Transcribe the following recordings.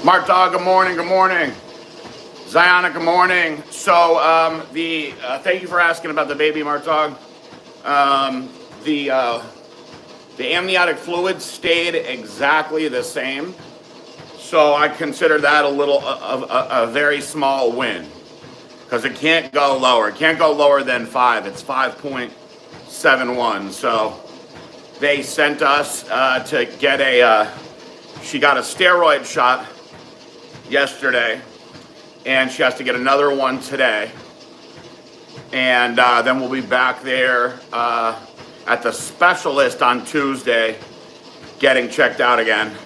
Marta, good morning, good morning. Ziona, good morning. So, thank you for asking about the baby, Marta. The amniotic fluid stayed exactly the same. So I consider that a very small win because it can't go lower. It can't go lower than 5. It's 5.71. So they sent us to get she got a steroid shot yesterday, and she has to get another one today. And then we'll be back there at the specialist on Tuesday getting checked out again.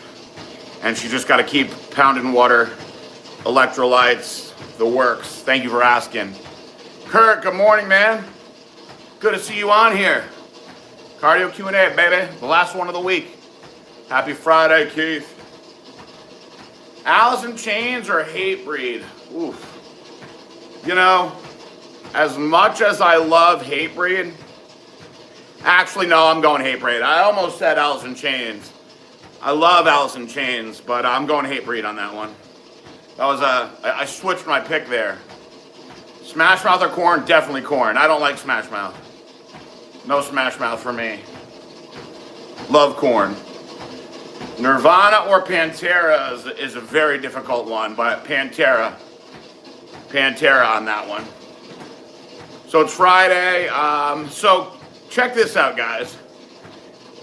And she just got to keep pounding water, electrolytes, the works. Thank you for asking. Kurt, good morning, man. Good to see you on here. Cardio Q&A, baby. The last one of the week. Happy Friday, Keith. Alice in Chains or Hatebreed? Oof. You know, as much as I love Hatebreed, actually, no, I'm going Hatebreed. I almost said Alice in Chains. I love Alice in Chains, but I'm going Hatebreed on that one. That was I switched my pick there. Smash Mouth or Korn? Definitely Korn. I don't like Smash Mouth. No Smash Mouth for me. Love Korn. Nirvana or Pantera is a very difficult one, but Pantera on that one. So it's Friday. So check this out, guys.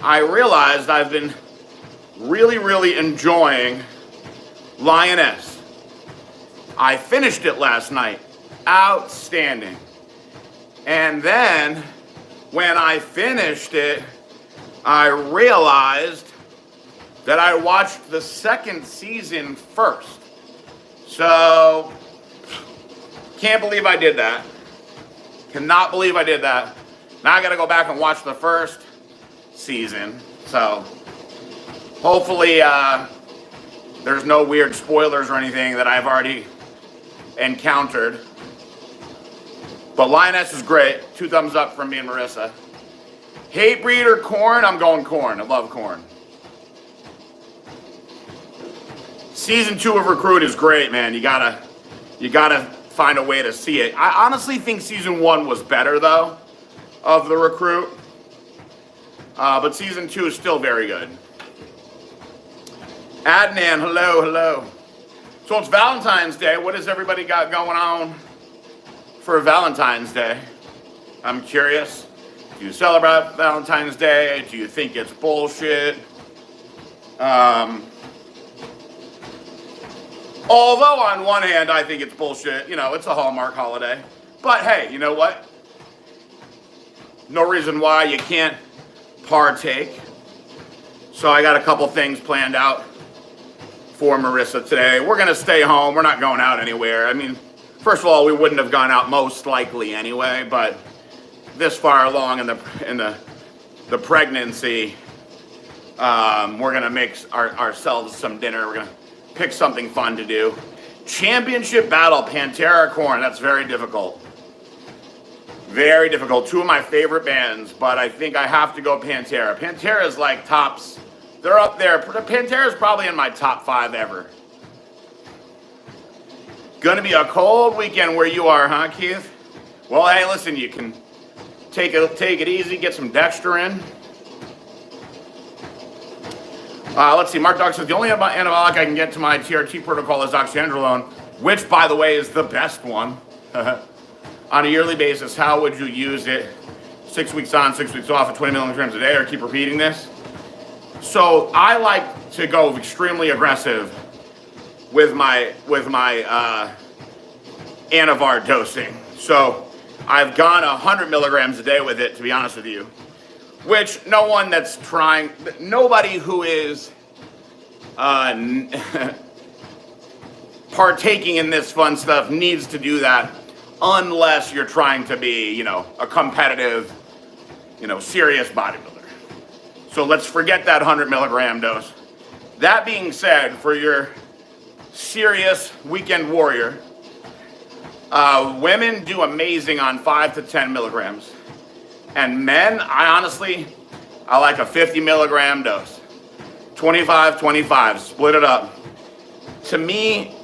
I realized I've been really enjoying Lioness. I finished it last night. Outstanding. And then when I finished it, I realized that I watched the second season first. So, can't believe I did that. Cannot believe I did that. Now I gotta go back and watch the first season. So, hopefully there's no weird spoilers or anything that I've already encountered. But Lioness is great. 2 thumbs up from me and Marissa. Hatebreed or Korn? I'm going Korn. I love Korn. Season 2 of Recruit is great, man. You gotta find a way to see it. I honestly think season 1 was better though, of the Recruit. But season 2 is still very good. Adnan, hello. So it's Valentine's Day. What has everybody got going on for Valentine's Day? I'm curious. Do you celebrate Valentine's Day? Do you think it's bullshit? Although on one hand, I think it's bullshit. You know, it's a Hallmark holiday. But hey, you know what? No reason why you can't partake. So I got a couple things planned out for Marissa today. We're gonna stay home. We're not going out anywhere. I mean, first of all, we wouldn't have gone out most likely anyway, but this far along in the pregnancy, we're gonna make ourselves some dinner. We're gonna pick something fun to do. Championship battle, Pantera, Korn. That's very difficult. Very difficult. 2 of my favorite bands, but I think I have to go Pantera. Pantera is like tops. They're up there. Pantera is probably in my top 5 ever. Gonna be a cold weekend where you are, huh, Keith? Well, hey, listen, you can take it easy, get some Dexter in. Let's see, Mark Dog says, the only anabolic I can get to my TRT protocol is oxyandrolone, which, by the way, is the best one. On a yearly basis, how would you use it? 6 weeks on, 6 weeks off at 20 milligrams a day, or keep repeating this? So I like to go extremely aggressive with my Anavar dosing. So I've gone 100 milligrams a day with it, to be honest with you. Which nobody who is partaking in this fun stuff needs to do that unless you're trying to be, you know, a competitive, you know, serious bodybuilder. So let's forget that 100 milligram dose. That being said, for your serious weekend warrior, women do amazing on 5 to 10 milligrams. And men, I like a 50 milligram dose. 25, 25, split it up. to me,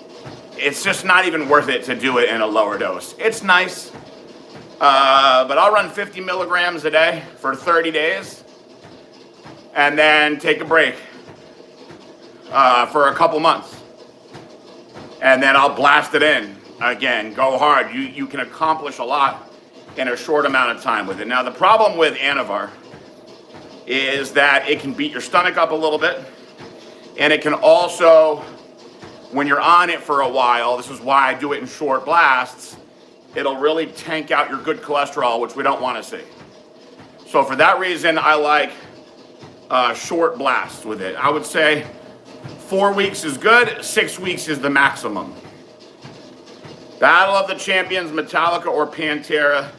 it's just not even worth it to do it in a lower dose. It's nice, but I'll run 50 milligrams a day for 30 days and then take a break for a couple months. And then I'll blast it in again, go hard. You can accomplish a lot in a short amount of time with it. Now, the problem with Anavar is that it can beat your stomach up a little bit, and it can also, when you're on it for a while, this is why I do it in short blasts, it'll really tank out your good cholesterol, which we don't want to see. So for that reason, I like short blasts with it. I would say 4 weeks is good, 6 weeks is the maximum. Battle of the Champions, Metallica or Pantera?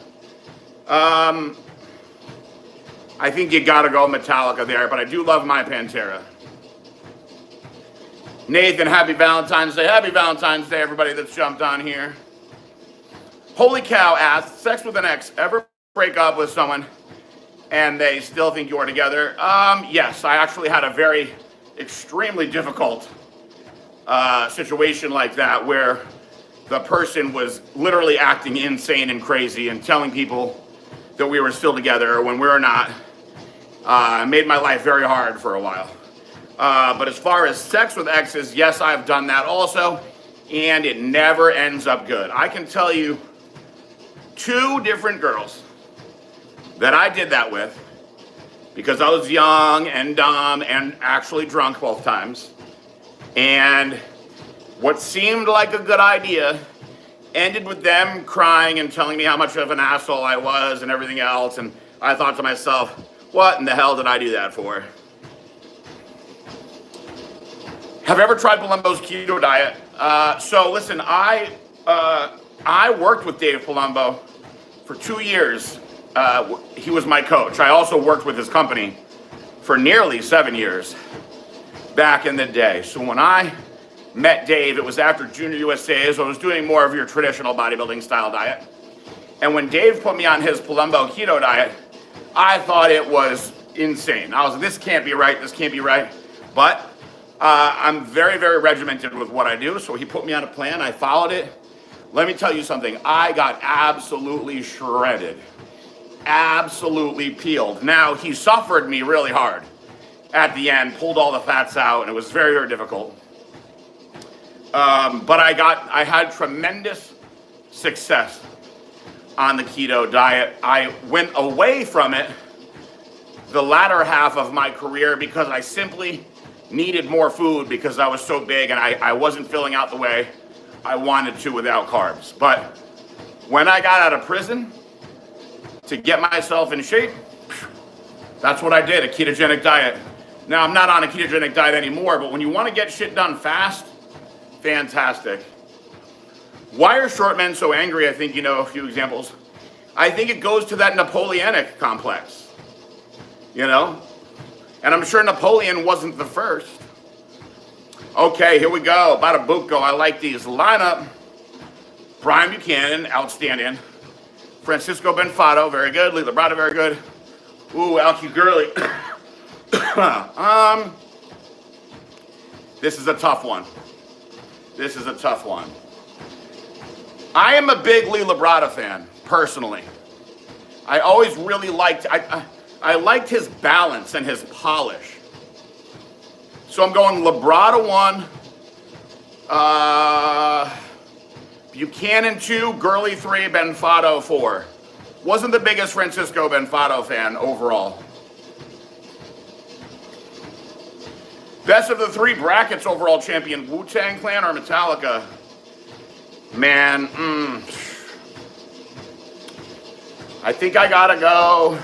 I think you gotta go Metallica there, but I do love my Pantera. Nathan, happy Valentine's Day. Happy Valentine's Day, everybody that's jumped on here. Holy Cow asks, sex with an ex, ever break up with someone and they still think you're together? Yes, I actually had a very extremely difficult situation like that where the person was literally acting insane and crazy and telling people that we were still together when we were not. Made my life very hard for a while. But as far as sex with exes, yes, I've done that also, and it never ends up good. I can tell you 2 different girls that I did that with because I was young and dumb and actually drunk both times. And what seemed like a good idea ended with them crying and telling me how much of an asshole I was and everything else. And I thought to myself, what in the hell did I do that for? Have you ever tried Palumbo's keto diet? So listen, I worked with Dave Palumbo for 2 years. He was my coach. I also worked with his company for nearly 7 years back in the day. So when I met Dave, it was after Junior USA, so I was doing more of your traditional bodybuilding style diet. And when Dave put me on his Palumbo keto diet, I thought it was insane. I was like, this can't be right, this can't be right. But I'm very, very regimented with what I do, so he put me on a plan, I followed it. Let me tell you something, I got absolutely shredded. Absolutely peeled. Now, he suffered me really hard at the end, pulled all the fats out, and it was very, very difficult. But I had tremendous success on the keto diet. I went away from it the latter half of my career because I simply needed more food because I was so big and I wasn't filling out the way I wanted to without carbs. But when I got out of prison to get myself in shape, that's what I did, a ketogenic diet. Now, I'm not on a ketogenic diet anymore, but when you want to get shit done fast, fantastic. Why are short men so angry? I think you know a few examples. I think it goes to that Napoleonic complex, you know? And I'm sure Napoleon wasn't the first. Okay, here we go. Bada buco. I like these. Lineup. Brian Buchanan, outstanding. Francisco Benfato, very good. Lee Labrada, very good. Ooh, Alki Gurley. This is a tough one. This is a tough one. I am a big Lee Labrada fan, personally. I always really liked, I liked his balance and his polish. So I'm going Labrada 1, Buchanan 2, Gurley 3, Benfato 4. Wasn't the biggest Francisco Benfato fan overall. Best of the 3 brackets overall champion, Wu-Tang Clan or Metallica? Man, I think I gotta go.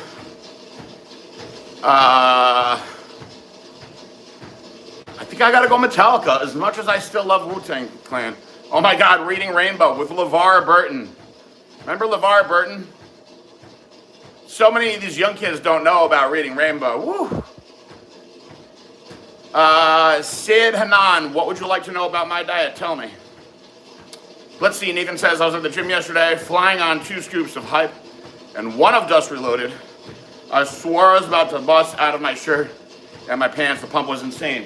I think I gotta go Metallica, as much as I still love Wu-Tang Clan. Oh my God, Reading Rainbow with LeVar Burton. Remember LeVar Burton? So many of these young kids don't know about Reading Rainbow. Woo! Sid Hanan, what would you like to know about my diet? Tell me. Let's see, Nathan says, I was at the gym yesterday, flying on 2 scoops of hype and 1 of Dust Reloaded. I swore I was about to bust out of my shirt and my pants. The pump was insane.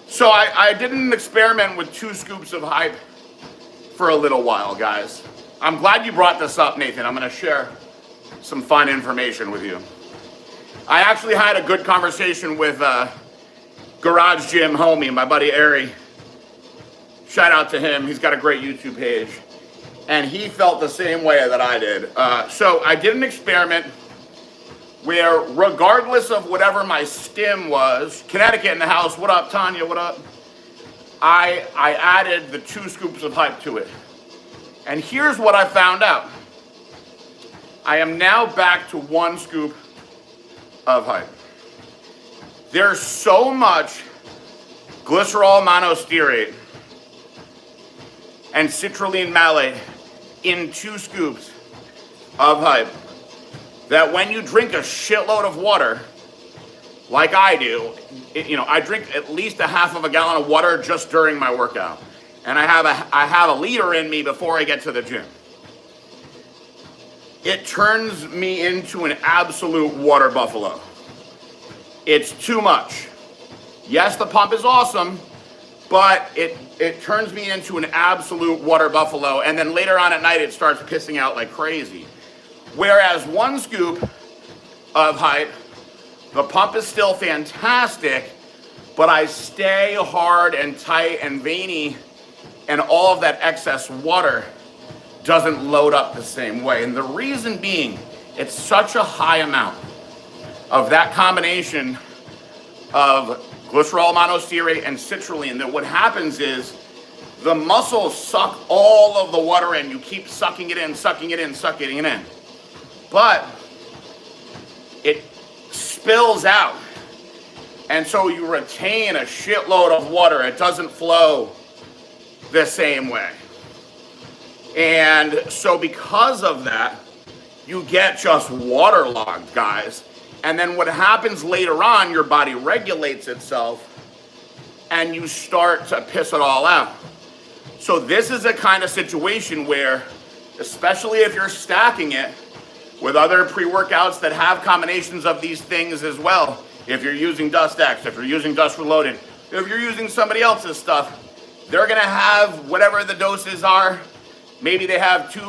So I did an experiment with 2 scoops of hype for a little while, guys. I'm glad you brought this up, Nathan. I'm going to share some fun information with you. I actually had a good conversation with Garage Gym homie, my buddy Ari. Shout out to him. He's got a great YouTube page. And he felt the same way that I did. So I did an experiment where, regardless of whatever my stim was, Connecticut in the house, what up, Tanya, what up? I added the 2 scoops of hype to it. And here's what I found out. I am now back to 1 scoop of hype. There's so much glycerol monostearate and citrulline malate in 2 scoops of hype that when you drink a shitload of water, like I do, I drink at least a half of a gallon of water just during my workout. And I have a liter in me before I get to the gym. It turns me into an absolute water buffalo. It's too much. Yes, the pump is awesome, but it turns me into an absolute water buffalo. And then later on at night, it starts pissing out like crazy. Whereas 1 scoop of hype, the pump is still fantastic, but I stay hard and tight and veiny, and all of that excess water doesn't load up the same way. And the reason being, it's such a high amount of that combination of glycerol monostearate and citrulline that what happens is the muscles suck all of the water in. You keep sucking it in, sucking it in, sucking it in. But it spills out. And so you retain a shitload of water. It doesn't flow the same way. And so because of that, you get just waterlogged, guys. And then what happens later on, your body regulates itself and you start to piss it all out. So this is a kind of situation where, especially if you're stacking it with other pre-workouts that have combinations of these things as well, if you're using Dust X, if you're using Dust Reloaded, if you're using somebody else's stuff, they're gonna have whatever the doses are. Maybe they have 2,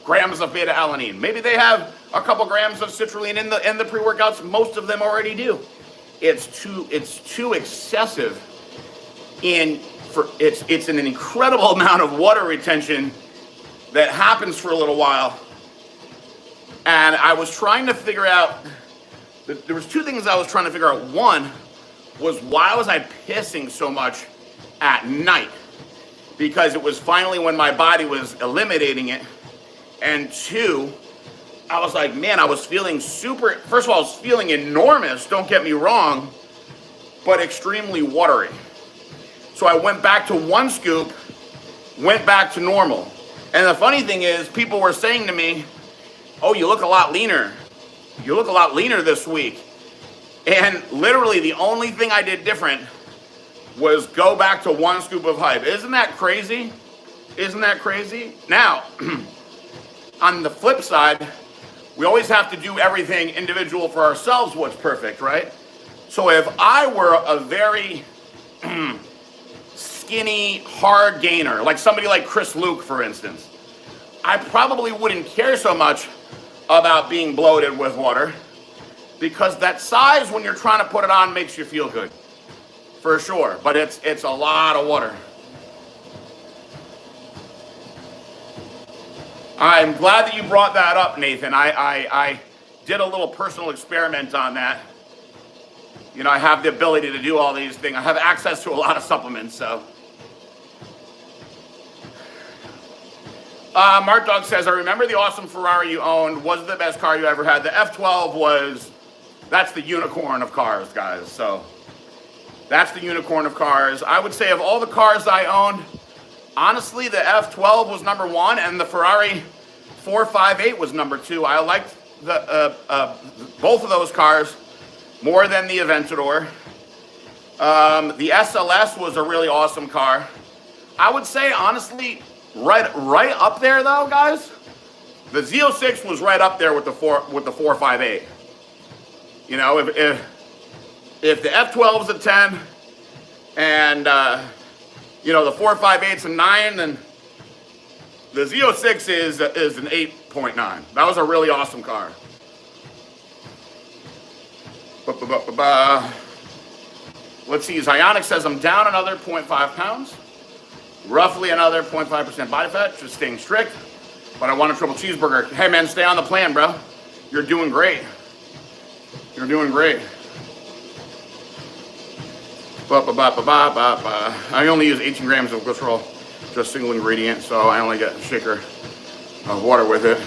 grams of beta alanine. Maybe they have a couple grams of citrulline in the pre-workouts. Most of them already do. It's too excessive. It's an incredible amount of water retention that happens for a little while. And I was trying to figure out. There was 2 things I was trying to figure out. One was, why was I pissing so much at night? Because it was finally when my body was eliminating it. And 2, I was like, man, I was feeling first of all, I was feeling enormous, don't get me wrong, but extremely watery. So I went back to 1 scoop, went back to normal. And the funny thing is, people were saying to me, oh, you look a lot leaner. You look a lot leaner this week. And literally the only thing I did different was go back to 1 scoop of hype. Isn't that crazy? Isn't that crazy? Now, on the flip side, we always have to do everything individual for ourselves what's perfect, right? So if I were a very skinny, hard gainer, like somebody like Chris Luke, for instance, I probably wouldn't care so much about being bloated with water, because that size, when you're trying to put it on, makes you feel good. For sure, but it's a lot of water. I'm glad that you brought that up, Nathan. I did a little personal experiment on that. I have the ability to do all these things. I have access to a lot of supplements, so. Mark Dog says, I remember the awesome Ferrari you owned. Was it the best car you ever had? The F12 that's the unicorn of cars, guys, so. That's the unicorn of cars. I would say of all the cars I owned, honestly, the F12 was number 1, and the Ferrari 458 was number 2. I liked both of those cars more than the Aventador. The SLS was a really awesome car. I would say, honestly, right up there, though, guys. The Z06 was right up there with the 458. If the F12's a 10, And, the 4, 5, 8s, and 9, and the Z06 is an 8.9. That was a really awesome car. Let's see, Zionic says I'm down another 0.5 pounds. Roughly another 0.5% body fat, just staying strict. But I want a triple cheeseburger. Hey man, stay on the plan, bro. You're doing great. You're doing great. I only use 18 grams of glycerol, just single ingredient, so I only get a shaker of water with it.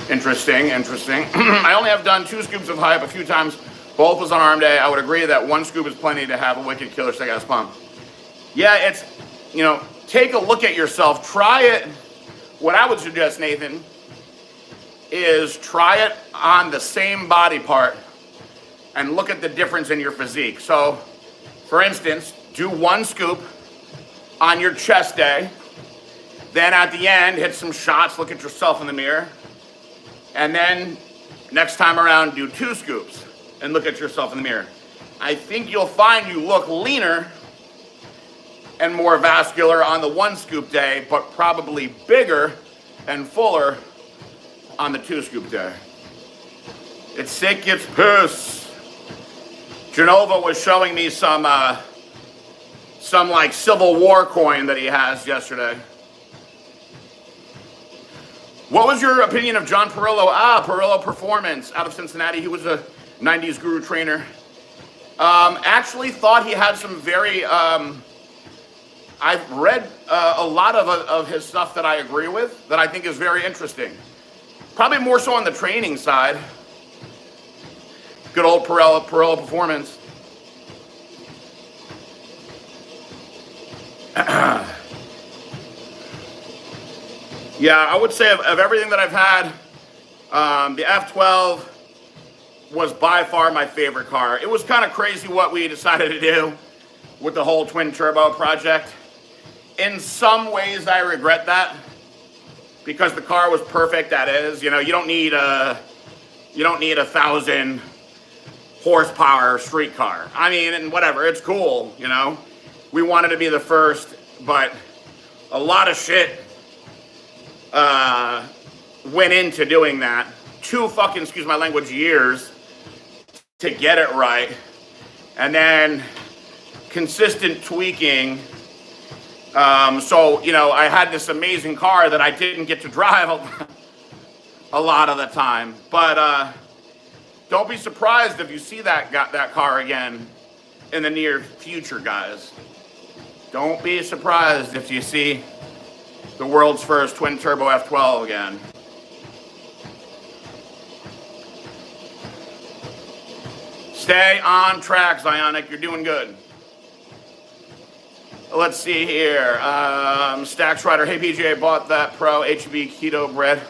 Interesting. I only have done 2 scoops of hype a few times. Both was on arm day. I would agree that 1 scoop is plenty to have a wicked killer steak ass pump. Yeah, it's, take a look at yourself. Try it. What I would suggest, Nathan, is try it on the same body part and look at the difference in your physique. So, for instance, do 1 scoop on your chest day. Then at the end, hit some shots, look at yourself in the mirror. And then next time around, do 2 scoops and look at yourself in the mirror. I think you'll find you look leaner and more vascular on the 1 scoop day, but probably bigger and fuller on the 2 scoop day. It's sick, it's piss. Genova was showing me some like Civil War coin that he has yesterday. What was your opinion of John Perillo? Perillo Performance out of Cincinnati. He was a 90s guru trainer. Actually thought he had some very, I've read a lot of his stuff that I agree with, that I think is very interesting. Probably more so on the training side. Good old Perillo Performance. Yeah, I would say of everything that I've had, the F12 was by far my favorite car. It was kind of crazy what we decided to do with the whole twin turbo project. In some ways, I regret that because the car was perfect. That is, you don't need a 1,000 horsepower street car. I mean, and whatever, it's cool. We wanted to be the first, but a lot of shit went into doing that. 2 fucking, excuse my language, years to get it right, and then consistent tweaking. So I had this amazing car that I didn't get to drive a lot of the time. But don't be surprised if you see that car again in the near future, guys. Don't be surprised if you see the world's first twin turbo F12 again. Stay on track, Zionic. You're doing good. Let's see here. Stax Rider. Hey, PJ, bought that Pro HB keto bread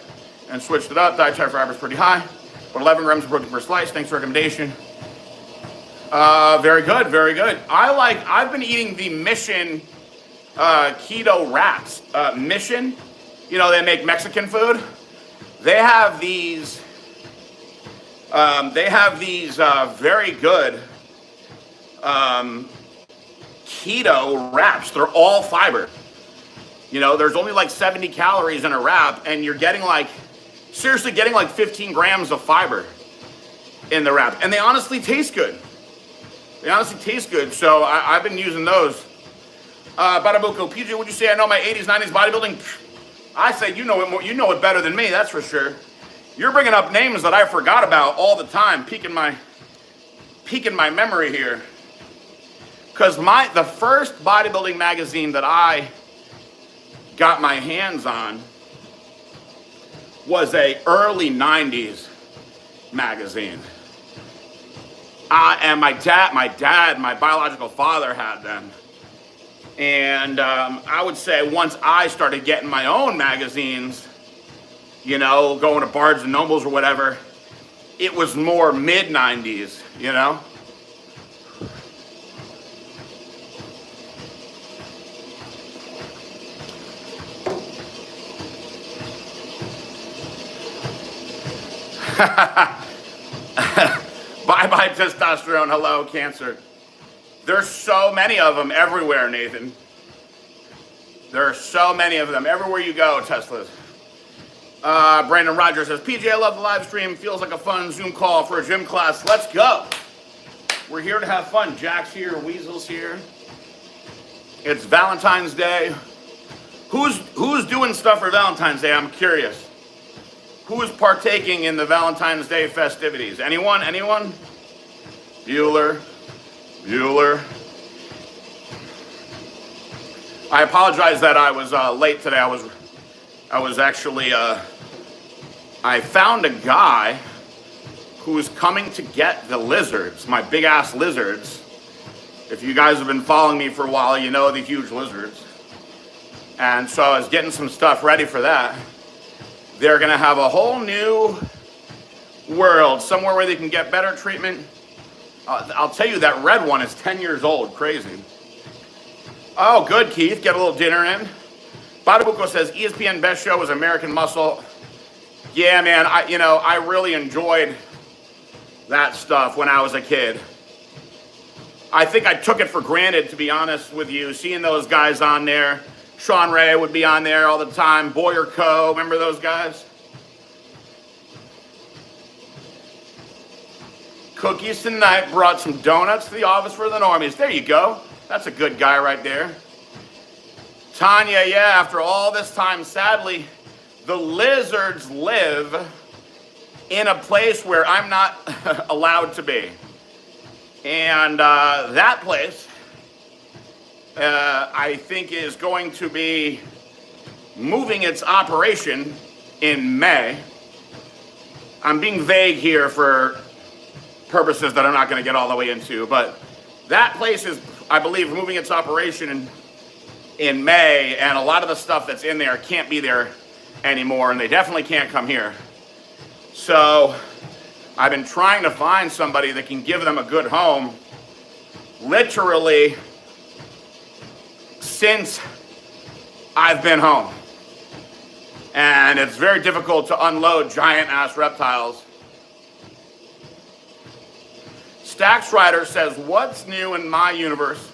and switched it up. Dietary fiber is pretty high, but 11 grams of protein per slice. Thanks for the recommendation. Very good, very good. I've been eating the Mission keto wraps. Mission, they make Mexican food. They have these very good keto wraps. They're all fiber. There's only like 70 calories in a wrap, and you're getting seriously getting like 15 grams of fiber in the wrap. And they honestly taste good. So I've been using those. Badabuko, PJ, would you say I know my 80s, 90s bodybuilding? I say you know it better than me, that's for sure. You're bringing up names that I forgot about all the time, peeking my memory here. Because the first bodybuilding magazine that I got my hands on was a early 90s magazine. And my biological father had them. And I would say once I started getting my own magazines, going to Barnes and Nobles or whatever, it was more mid-90s, Bye-bye testosterone. Hello, cancer. There's so many of them everywhere, Nathan. There are so many of them everywhere you go, Teslas. Brandon Rogers says, PJ, I love the live stream. Feels like a fun Zoom call for a gym class. Let's go. We're here to have fun. Jack's here, Weasel's here. It's Valentine's Day. Who's doing stuff for Valentine's Day? I'm curious. Who is partaking in the Valentine's Day festivities? Anyone? Anyone? Bueller. I apologize that I was late today. I was actually I found a guy who's coming to get the lizards, my big ass lizards. If you guys have been following me for a while, you know the huge lizards. And so I was getting some stuff ready for that. They're gonna have a whole new world, somewhere where they can get better treatment. I'll tell you, that red one is 10 years old, crazy. Oh, good, Keith, get a little dinner in. Badabuco says, ESPN best show was American Muscle. Yeah, man, I really enjoyed that stuff when I was a kid. I think I took it for granted, to be honest with you, seeing those guys on there. Sean Ray would be on there all the time. Boyer Co., remember those guys? Cookies tonight, brought some donuts to the office for the normies. There you go. That's a good guy right there. Tanya, yeah, after all this time, sadly, the lizards live in a place where I'm not allowed to be. And that place, I think, is going to be moving its operation in May. I'm being vague here for purposes that I'm not going to get all the way into, but that place is, I believe, moving its operation in May, and a lot of the stuff that's in there can't be there anymore, and they definitely can't come here. So I've been trying to find somebody that can give them a good home, literally since I've been home. And it's very difficult to unload giant ass reptiles. Stax Rider says, what's new in my universe?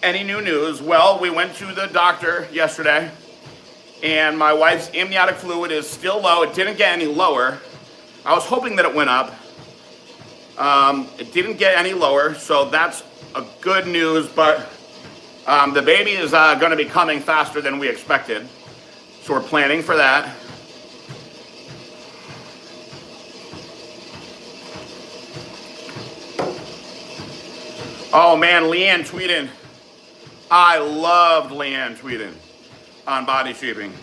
Any new news? Well, we went to the doctor yesterday, and my wife's amniotic fluid is still low. It didn't get any lower. I was hoping that it went up. It didn't get any lower, so that's a good news, but the baby is going to be coming faster than we expected, so we're planning for that. Oh man, Leanne tweeted. I loved Leanne tweeting on body shaping.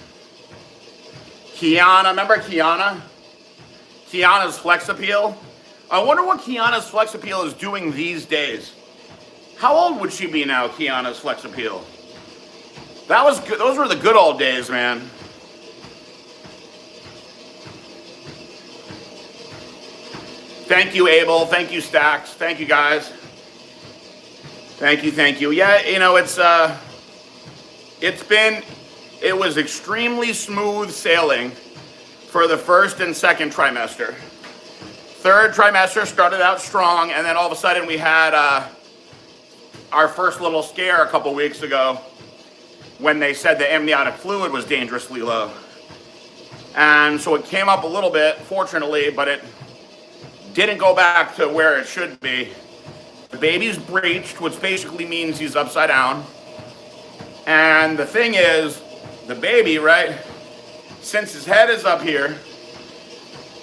Kiana, remember Kiana? Kiana's Flex Appeal. I wonder what Kiana's Flex Appeal is doing these days. How old would she be now, Kiana's Flex Appeal? That was good. Those were the good old days, man. Thank you, Abel. Thank you, Stax. Thank you, guys. Thank you, thank you. Yeah, you know, it was extremely smooth sailing for the first and second trimester. Third trimester started out strong, and then all of a sudden we had our first little scare a couple weeks ago when they said the amniotic fluid was dangerously low. And so it came up a little bit, fortunately, but it didn't go back to where it should be. The baby's breached, which basically means he's upside down. And the thing is, the baby, right, since his head is up here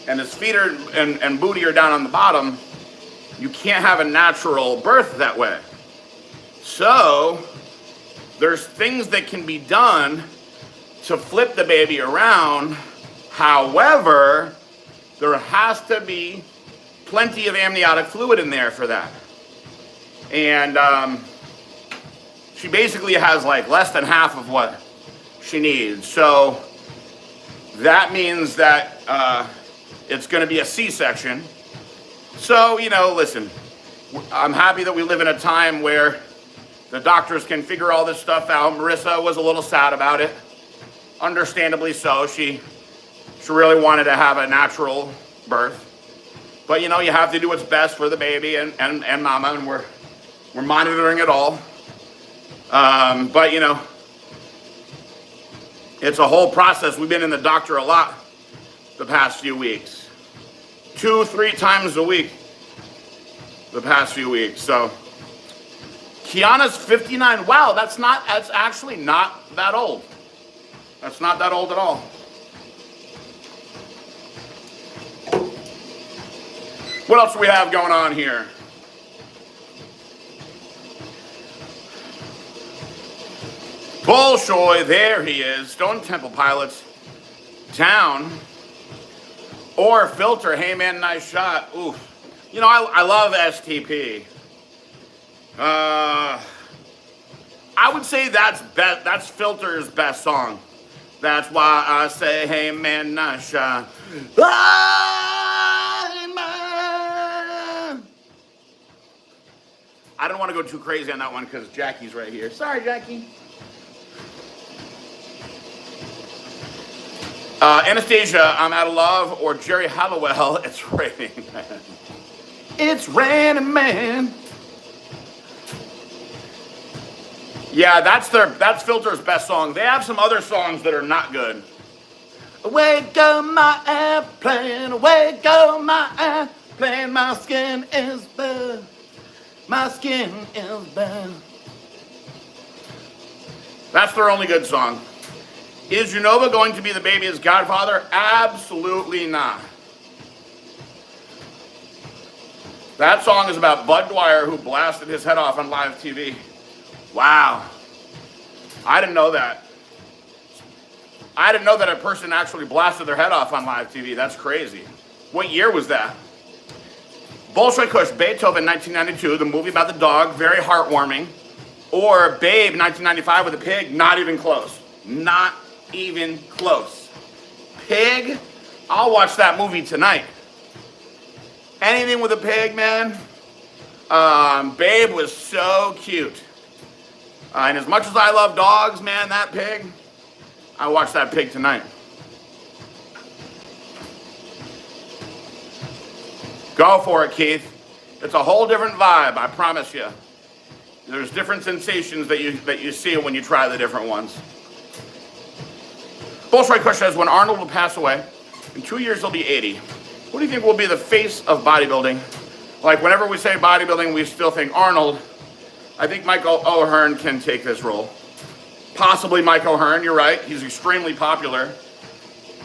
and his feet are and booty are down on the bottom, you can't have a natural birth that way. So there's things that can be done to flip the baby around. However, there has to be plenty of amniotic fluid in there for that. And she basically has like less than half of what she needs. So that means that it's going to be a C-section. So, you know, listen, I'm happy that we live in a time where the doctors can figure all this stuff out. Marissa was a little sad about it. Understandably so. She really wanted to have a natural birth. But, you know, you have to do what's best for the baby and mama, and We're monitoring it all. But, you know, it's a whole process. We've been in the doctor a lot the past few weeks. 2-3 times a week the past few weeks. So, Kiana's 59. Wow, that's actually not that old. That's not that old at all. What else do we have going on here? Bolshoi, there he is. Stone Temple Pilots down. Or Filter, hey man, nice shot. Oof. You know, I love STP. I would say that's Filter's best song. That's why I say, hey man, nice shot. I don't want to go too crazy on that one because Jackie's right here. Sorry, Jackie. Anastasia, I'm out of love, or Jerry Halliwell, it's raining, man. It's raining, man. Yeah, that's Filter's best song. They have some other songs that are not good. Away go my airplane, away go my airplane, my skin is bare, my skin is bare. That's their only good song. Is Unova going to be the baby's godfather? Absolutely not. That song is about Bud Dwyer, who blasted his head off on live TV. Wow. I didn't know that. I didn't know that a person actually blasted their head off on live TV. That's crazy. What year was that? Bolshoi Kush, Beethoven, 1992, the movie about the dog, very heartwarming. Or Babe, 1995 with a pig, not even close. Not even close. Pig, I'll watch that movie tonight. Anything with a pig, man. Babe was so cute. And as much as I love dogs, man, that pig, I watched that pig tonight. Go for it, Keith. It's a whole different vibe, I promise you. There's different sensations that you see when you try the different ones. Bolshoi Kush says, when Arnold will pass away, in 2 years he'll be 80. Who do you think will be the face of bodybuilding? Like, whenever we say bodybuilding, we still think Arnold. I think Michael O'Hearn can take this role. Possibly Mike O'Hearn, you're right. He's extremely popular.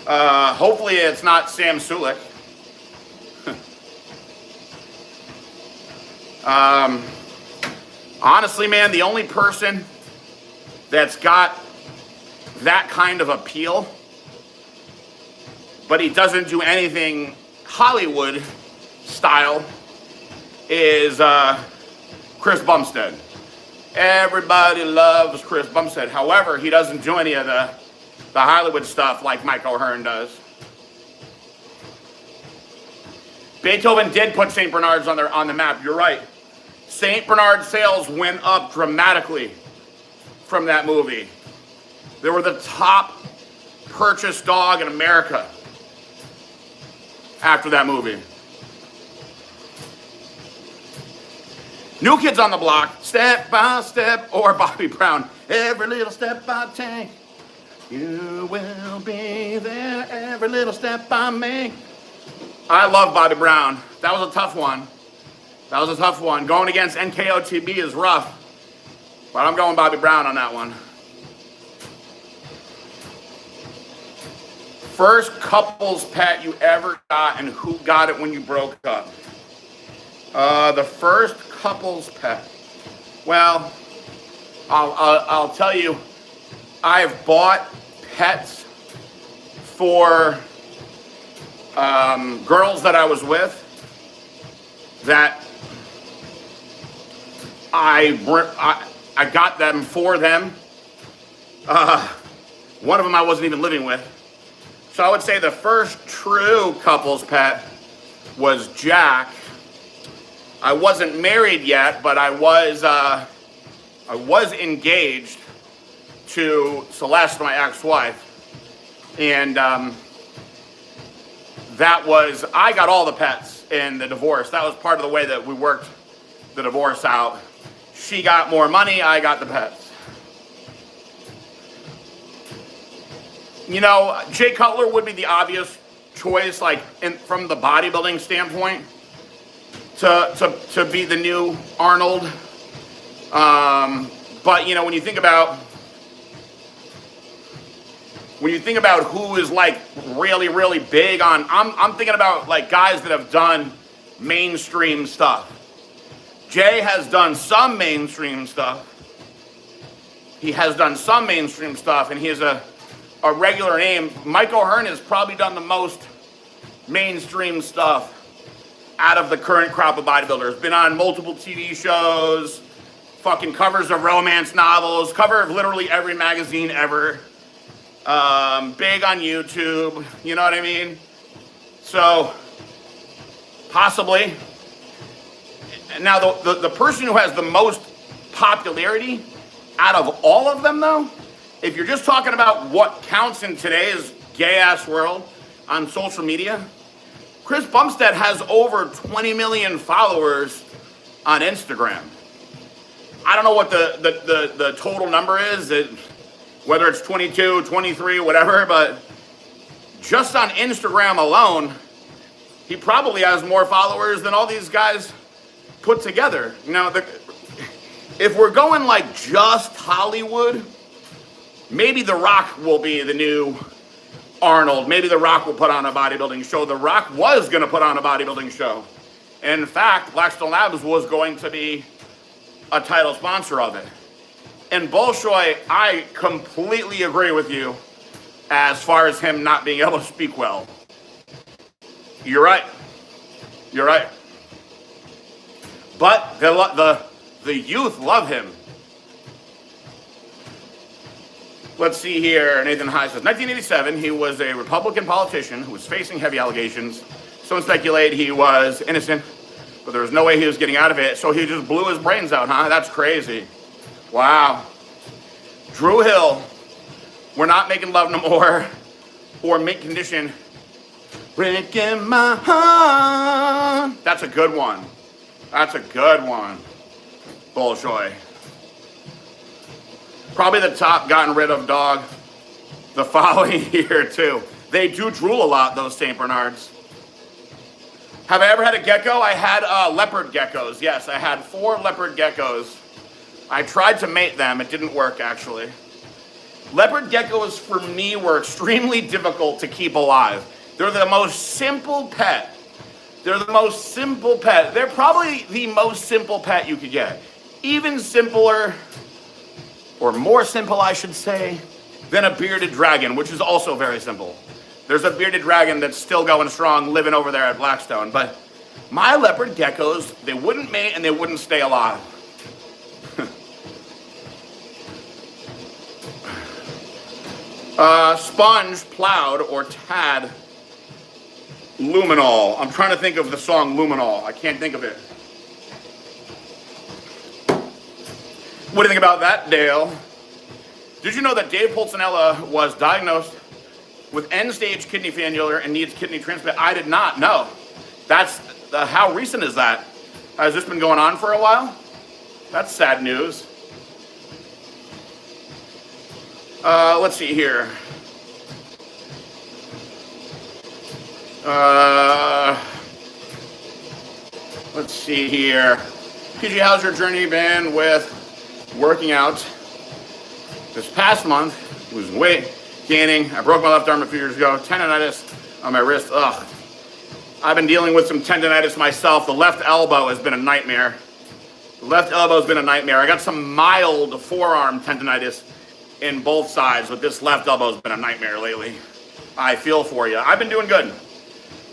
Hopefully it's not Sam Sulik. Honestly, man, the only person that's got that kind of appeal, but he doesn't do anything Hollywood style, is Chris Bumstead. Everybody loves Chris Bumstead. However, he doesn't do any of the Hollywood stuff like Mike O'Hearn does. Beethoven did put St. Bernard's on the map. You're right. St. Bernard sales went up dramatically from that movie. They were the top purchased dog in America after that movie. New Kids on the Block, Step by Step, or Bobby Brown. Every little step I take, you will be there. Every little step I make. I love Bobby Brown. That was a tough one. That was a tough one. Going against NKOTB is rough, but I'm going Bobby Brown on that one. First couples pet you ever got, and who got it when you broke up? The first couples pet. Well, I'll tell you, I've bought pets for girls that I was with that I got them for them. One of them I wasn't even living with. So I would say the first true couples pet was Jack. I wasn't married yet, but I was engaged to Celeste, my ex-wife. And I got all the pets in the divorce. That was part of the way that we worked the divorce out. She got more money, I got the pets. You know, Jay Cutler would be the obvious choice, like from the bodybuilding standpoint, to be the new Arnold. But you know, when you think about who is like really, really big on, I'm thinking about like guys that have done mainstream stuff. Jay has done some mainstream stuff. He has done some mainstream stuff, and he is a regular name. Mike O'Hearn has probably done the most mainstream stuff out of the current crop of bodybuilders. Been on multiple TV shows, fucking covers of romance novels, cover of literally every magazine ever. Big on YouTube, you know what I mean? So, possibly. Now, the person who has the most popularity out of all of them, though, if you're just talking about what counts in today's gay-ass world on social media, Chris Bumstead has over 20 million followers on Instagram. I don't know what the total number is, whether it's 22, 23, whatever, but just on Instagram alone, he probably has more followers than all these guys put together. You know, if we're going like just Hollywood, maybe The Rock will be the new Arnold. Maybe The Rock will put on a bodybuilding show. The Rock was going to put on a bodybuilding show. In fact, Blackstone Labs was going to be a title sponsor of it. And Bolshoi, I completely agree with you as far as him not being able to speak well. You're right. You're right. But the youth love him. Let's see here. Nathan High says, 1987, he was a Republican politician who was facing heavy allegations. Some speculate he was innocent, but there was no way he was getting out of it, so he just blew his brains out, huh? That's crazy. Wow. Drew Hill, We're Not Making Love No More, or Mint Condition, Breaking My Heart. That's a good one. That's a good one. Bolshoi. Probably the top gotten rid of dog the following year, too. They do drool a lot, those St. Bernards. Have I ever had a gecko? I had leopard geckos. Yes, I had 4 leopard geckos. I tried to mate them. It didn't work, actually. Leopard geckos, for me, were extremely difficult to keep alive. They're the most simple pet. They're the most simple pet. They're probably the most simple pet you could get. Even simpler, or more simple, I should say, than a bearded dragon, which is also very simple. There's a bearded dragon that's still going strong, living over there at Blackstone. But my leopard geckos, they wouldn't mate and they wouldn't stay alive. Sponge, Plowed, or Tad Luminol. I'm trying to think of the song Luminol. I can't think of it. What do you think about that, Dale? Did you know that Dave Pulcinella was diagnosed with end-stage kidney failure and needs kidney transplant? I did not know. That's, how recent is that? Has this been going on for a while? That's sad news. Let's see here. Let's see here. PG, how's your journey been with working out? This past month, losing weight, gaining. I broke my left arm a few years ago. Tendonitis on my wrist. Ugh. I've been dealing with some tendonitis myself. The left elbow has been a nightmare. The left elbow has been a nightmare. I got some mild forearm tendonitis in both sides, but this left elbow has been a nightmare lately. I feel for you. I've been doing good.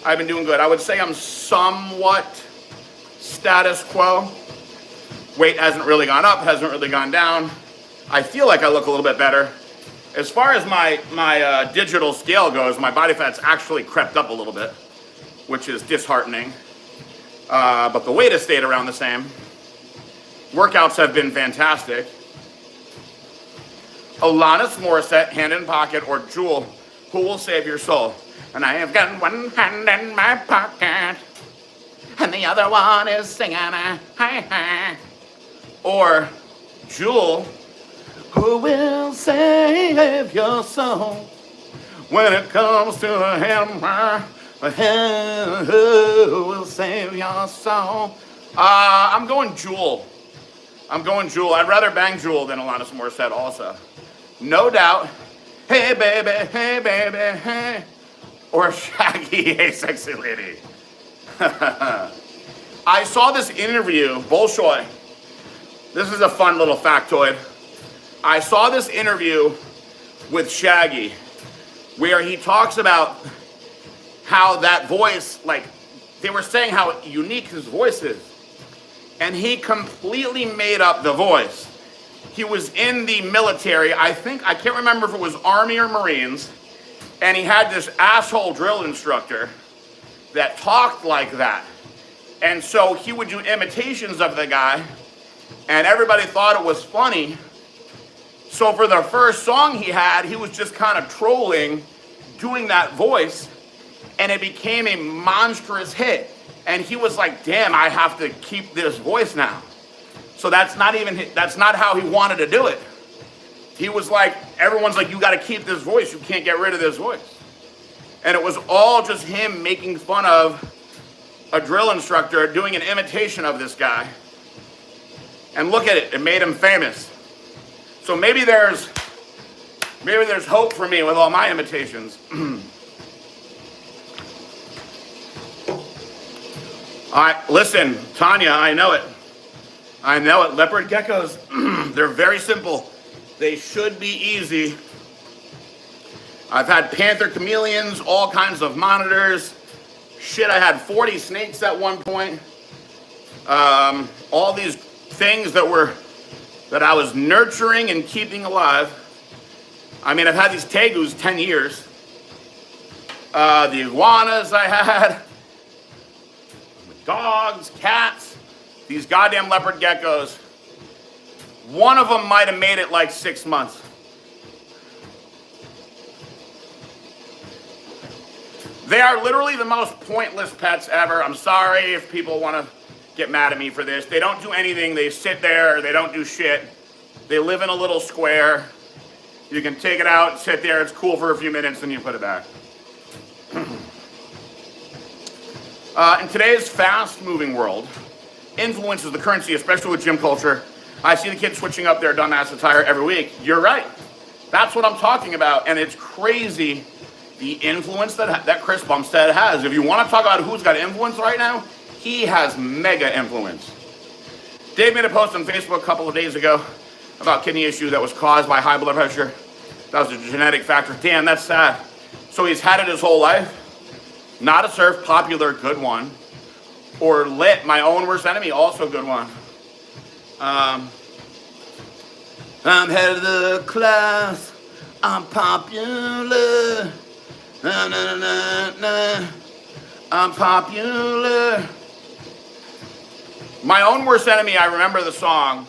I've been doing good. I would say I'm somewhat status quo. Weight hasn't really gone up, hasn't really gone down. I feel like I look a little bit better. As far as my digital scale goes, my body fat's actually crept up a little bit, which is disheartening. But the weight has stayed around the same. Workouts have been fantastic. Alanis Morissette, Hand in Pocket, or Jewel, Who Will Save Your Soul? And I have got one hand in my pocket, and the other one is singing. Or Jewel, who will save your soul when it comes to a hammer? Who will save your soul? I'm going Jewel. I'm going Jewel. I'd rather bang Jewel than Alanis Morissette also. No doubt. Hey baby, hey baby, hey. Or Shaggy, hey sexy lady. I saw this interview, Bolshoi. This is a fun little factoid. I saw this interview with Shaggy where he talks about how that voice, like, they were saying how unique his voice is. And he completely made up the voice. He was in the military, I can't remember if it was Army or Marines, and he had this asshole drill instructor that talked like that. And so he would do imitations of the guy, and everybody thought it was funny. So for the first song he had, he was just kind of trolling, doing that voice, and it became a monstrous hit. And he was like, damn, I have to keep this voice now. So that's not how he wanted to do it. He was like, everyone's like, you gotta keep this voice, you can't get rid of this voice. And it was all just him making fun of a drill instructor doing an imitation of this guy. And look at it, it made him famous. So maybe there's hope for me with all my imitations. All right, listen, Tanya, I know it. Leopard geckos, they're very simple. They should be easy. I've had panther chameleons, all kinds of monitors. Shit, I had 40 snakes at one point. All these things that I was nurturing and keeping alive. I mean, I've had these tegus 10 years. The iguanas I had. Dogs, cats, these goddamn leopard geckos. One of them might have made it like 6 months. They are literally the most pointless pets ever. I'm sorry if people want to get mad at me for this. They don't do anything. They sit there. They don't do shit. They live in a little square. You can take it out, sit there. It's cool for a few minutes, then you put it back. In today's fast-moving world, influence is the currency, especially with gym culture. I see the kids switching up their dumbass attire every week. You're right. That's what I'm talking about, and it's crazy the influence that Chris Bumstead has. If you want to talk about who's got influence right now, he has mega influence. Dave made a post on Facebook a couple of days ago about kidney issue that was caused by high blood pressure. That was a genetic factor. Damn, that's sad. So he's had it his whole life. Not a Surf, popular, good one. Or Lit, my own worst enemy, also good one. I'm head of the class. I'm popular. Na, na, na, na. I'm popular. My own worst enemy, I remember the song.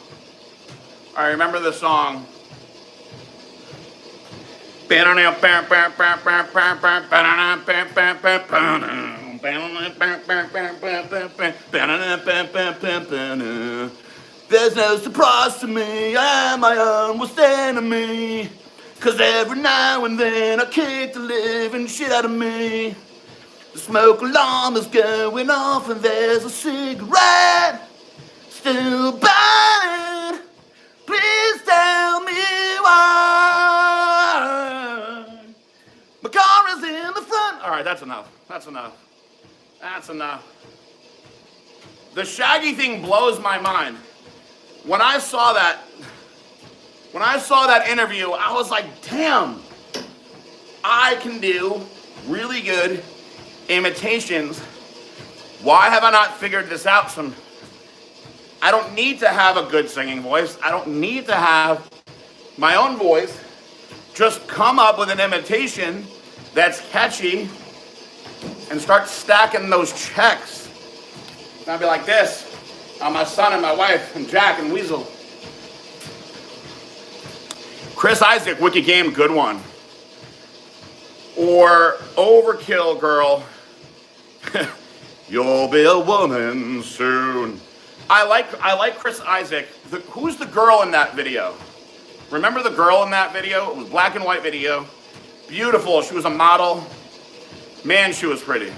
There's no surprise to me, I am my own worst enemy. Cause every now and then I kick the living shit out of me. The smoke alarm is going off and there's a cigarette still burning. Please tell me why. My car is in the front. All right, that's enough. The Shaggy thing blows my mind. When I saw that interview, I was like, damn, I can do really good imitations. Why have I not figured this out? I don't need to have a good singing voice. I don't need to have my own voice. Just come up with an imitation that's catchy and start stacking those checks. And I'll be like this on my son and my wife and Jack and Weasel. Chris Isaac, Wicked Game, good one. Or Overkill Girl. You'll be a woman soon. I like Chris Isaac. Who's the girl in that video? Remember the girl in that video? It was black and white video. Beautiful. She was a model. Man, she was pretty.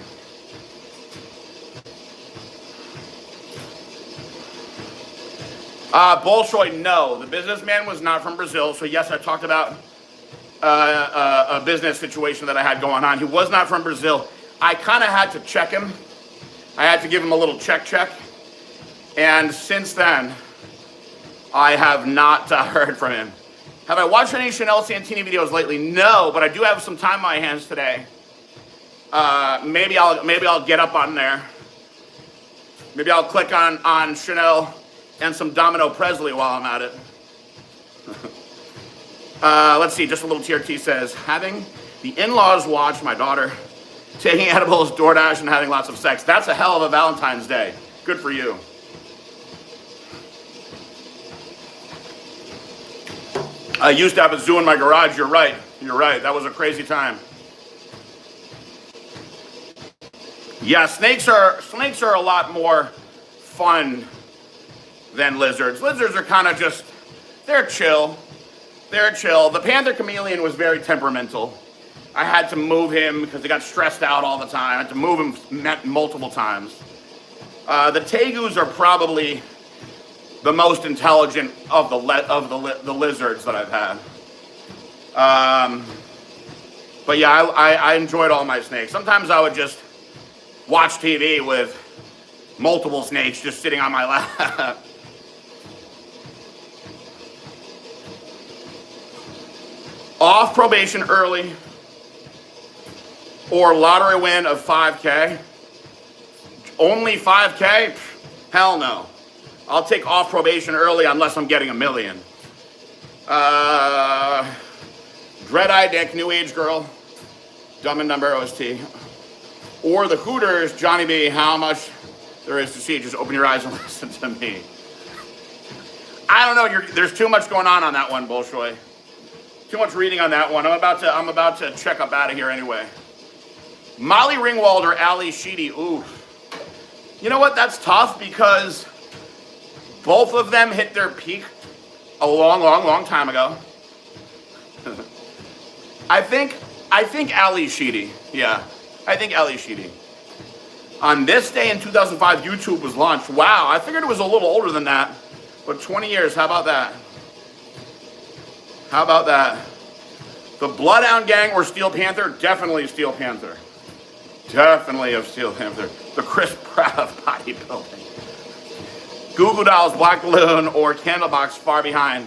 Bolshoi, no. The businessman was not from Brazil. So yes, I talked about a business situation that I had going on. He was not from Brazil. I kind of had to check him. I had to give him a little check. And since then, I have not heard from him. Have I watched any Chanel Santini videos lately? No, but I do have some time on my hands today. Maybe I'll get up on there. Maybe I'll click on Chanel and some Domino Presley while I'm at it. Let's see, just a little TRT says, having the in-laws watch my daughter taking edibles, DoorDash, and having lots of sex. That's a hell of a Valentine's Day. Good for you. I used to have a zoo in my garage. You're right. That was a crazy time. Yeah, snakes are a lot more fun than lizards. Lizards are kind of just, they're chill. The panther chameleon was very temperamental. I had to move him because he got stressed out all the time. I had to move him multiple times. The tegus are probably the most intelligent of the lizards that I've had. But yeah, I enjoyed all my snakes. Sometimes I would just watch TV with multiple snakes just sitting on my lap. Off probation early or lottery win of 5K. Only 5K? Hell no. I'll take off probation early unless I'm getting $1 million. Dread-Eye Dick, New Age Girl, Dumb and Dumber OST. Or the Hooters, Johnny B, how much there is to see. Just open your eyes and listen to me. I don't know, there's too much going on that one, Bolshoi. Too much reading on that one. I'm about to check up out of here anyway. Molly Ringwald or Ali Sheedy, ooh. You know what, that's tough because both of them hit their peak a long time ago. I think Ali Sheedy. Yeah, I think Ali Sheedy. On this day in 2005, YouTube was launched. Wow, I figured it was a little older than that. But 20 years, how about that? How about that? The Bloodhound Gang or Steel Panther? Definitely Steel Panther. Definitely of Steel Panther. The Chris Pratt of bodybuilding. Goo Goo Dolls, Black Balloon, or Candlebox, Far Behind.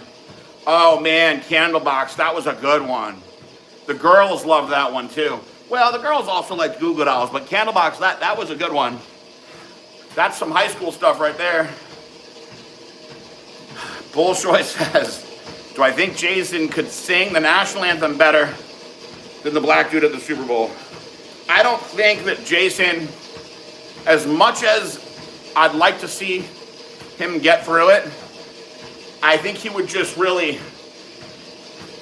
Oh man, Candlebox, that was a good one. The girls loved that one too. Well, the girls also liked Goo Goo Dolls, but Candlebox, that was a good one. That's some high school stuff right there. Bolshoi says, do I think Jason could sing the national anthem better than the black dude at the Super Bowl? I don't think that Jason, as much as I'd like to see him get through it, I think he would just really,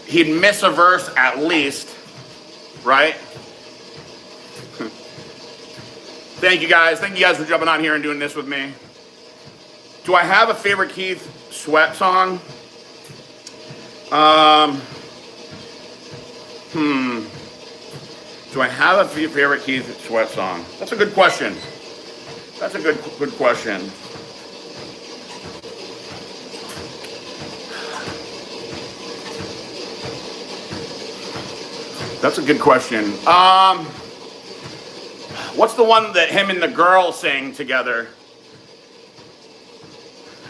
he'd miss a verse at least, right? Thank you guys for jumping on here and doing this with me. Do I have a favorite Keith Sweat song? Do I have a favorite Keith Sweat song? That's a good question. That's a good question. That's a good question. What's the one that him and the girl sang together?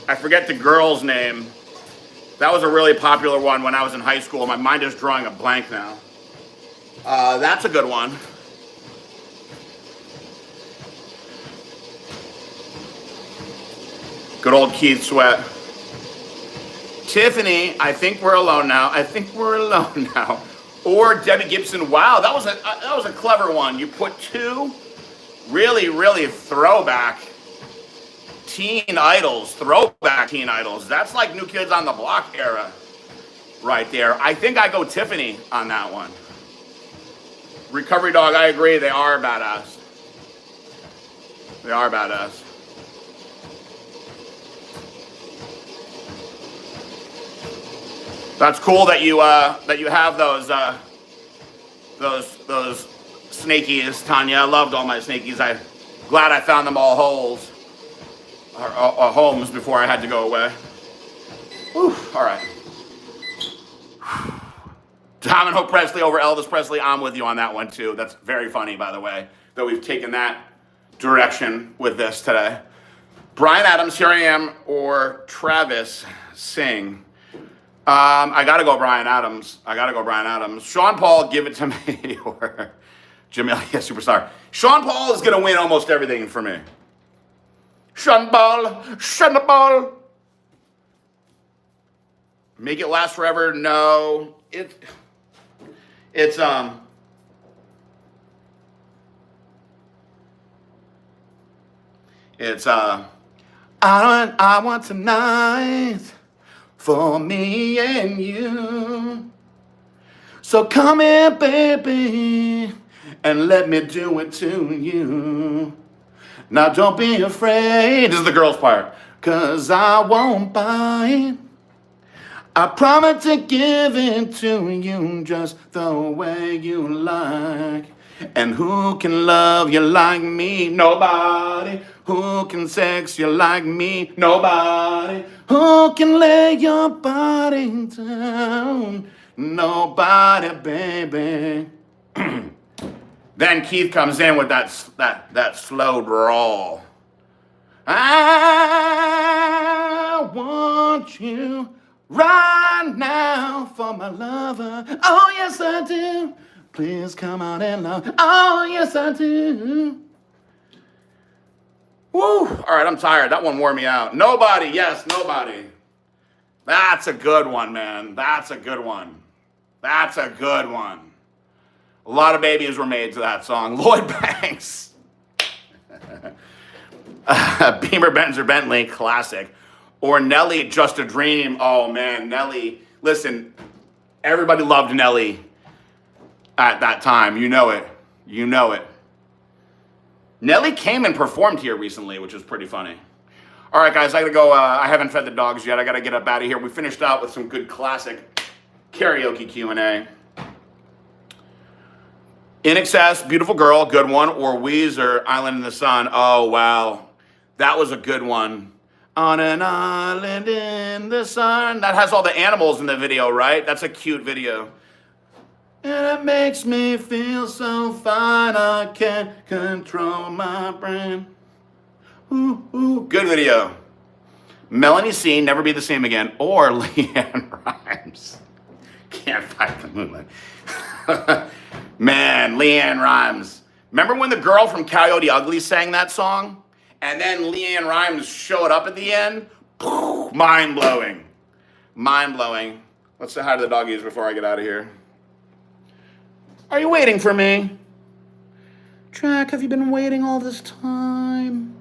I forget the girl's name. That was a really popular one when I was in high school. My mind is drawing a blank now. That's a good one. Good old Keith Sweat. Tiffany, I think we're alone now. Or Debbie Gibson. Wow, that was a clever one. You put two really throwback teen idols. That's like New Kids on the Block era right there. I think I go Tiffany on that one. Recovery Dog, I agree. They are badass. That's cool that you have those snakies, Tanya. I loved all my snakies. I'm glad I found them all homes before I had to go away. Whew, all right. Domino Presley over Elvis Presley. I'm with you on that one too. That's very funny, by the way, that we've taken that direction with this today. Bryan Adams, Here I Am, or Travis Sing. I gotta go Bryan Adams. Sean Paul, Give It to Me, or Jamelia Superstar. Sean Paul is gonna win almost everything for me. Sean Paul. Make It Last Forever. No, it's I want tonight for me and you. So come here, baby, and let me do it to you. Now don't be afraid. This is the girls' part. 'Cause I won't bite. I promise to give it to you just the way you like. And who can love you like me? Nobody. Who can sex you like me? Nobody. Who can lay your body down? Nobody, baby. Then Keith comes in with that slow drawl. I want you right now for my lover. Oh, yes, I do. Please come out and love. Oh, yes, I do. Woo. All right, I'm tired. That one wore me out. Nobody. Yes, Nobody. That's a good one, man. That's a good one. A lot of babies were made to that song. Lloyd Banks. Beamer, Benz, or Bentley, classic. Or Nelly, Just a Dream. Oh, man, Nelly. Listen, everybody loved Nelly at that time. You know it. Nelly came and performed here recently, which is pretty funny. All right, guys, I gotta go. I haven't fed the dogs yet. I gotta get up out of here. We finished out with some good classic karaoke Q&A. In Excess, Beautiful Girl, good one. Or Weezer, Island in the Sun. Oh, wow. That was a good one. On an island in the sun. That has all the animals in the video, right? That's a cute video. And it makes me feel so fine, I can't control my brain. Ooh, ooh, good video. Melanie C, Never Be the Same Again, or Leanne Rimes. Can't fight the moonlight. Man, Leanne Rimes. Remember when the girl from Coyote Ugly sang that song? And then Leanne Rimes showed up at the end? Mind-blowing. Let's say hi to the doggies before I get out of here. Are you waiting for me? Jack, have you been waiting all this time?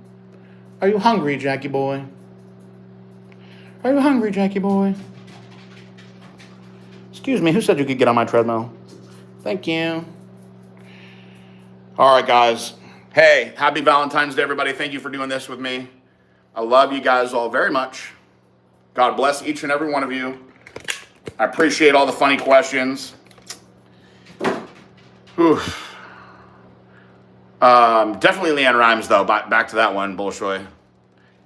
Are you hungry, Jackie boy? Excuse me, who said you could get on my treadmill? Thank you. All right, guys. Hey, happy Valentine's Day, everybody. Thank you for doing this with me. I love you guys all very much. God bless each and every one of you. I appreciate all the funny questions. Definitely Leanne Rimes, though. Back to that one, Bolshoi.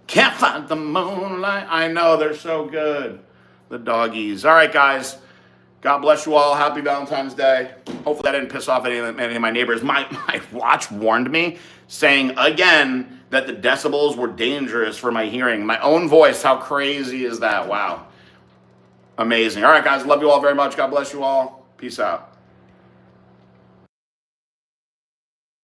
Can't find the moonlight. I know, they're so good. The doggies. All right, guys. God bless you all. Happy Valentine's Day. Hopefully I didn't piss off any of my neighbors. My watch warned me, saying again that the decibels were dangerous for my hearing. My own voice. How crazy is that? Wow. Amazing. All right, guys. Love you all very much. God bless you all. Peace out.